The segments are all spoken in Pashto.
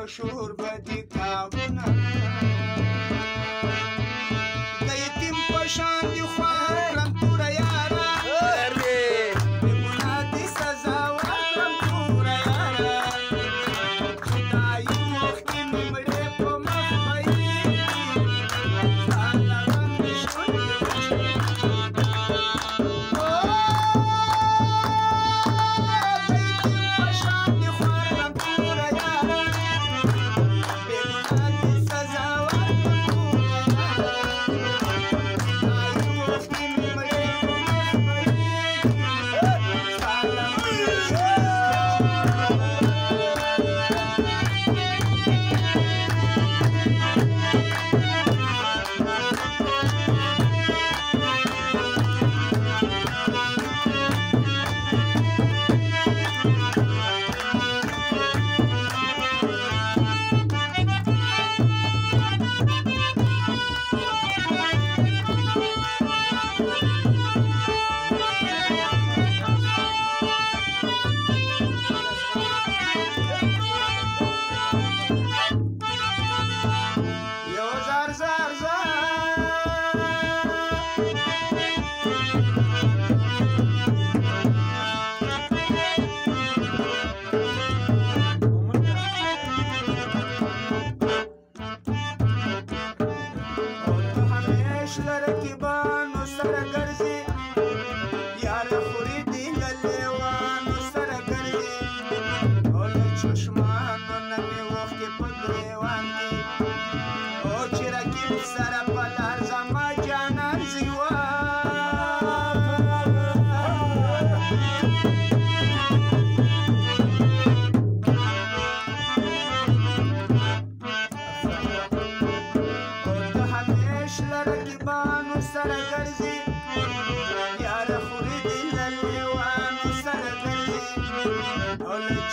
شور بدی کابونه د یتیم په شان دي خوار کړم توره یاره بې ګناه دي سزا ورکړم توره یاره خدایي مخکې مې مړې په مخ بهېږي ستا لړندې شونډې وچې د یتیم په شان دي خوار کړم توره یاره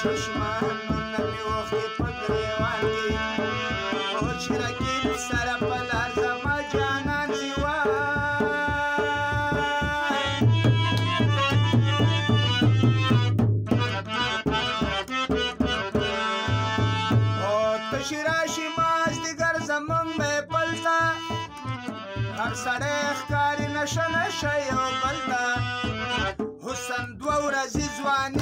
چشمانونه مې وختې په ګریوان کې او چې رقیب سره په لار زما جانان زیوان او تشي راشي مازدیګر زمونږ محفل ته هر سړی ښکاري نشه نشه یو بل ته حسن دوه ورځې ځواني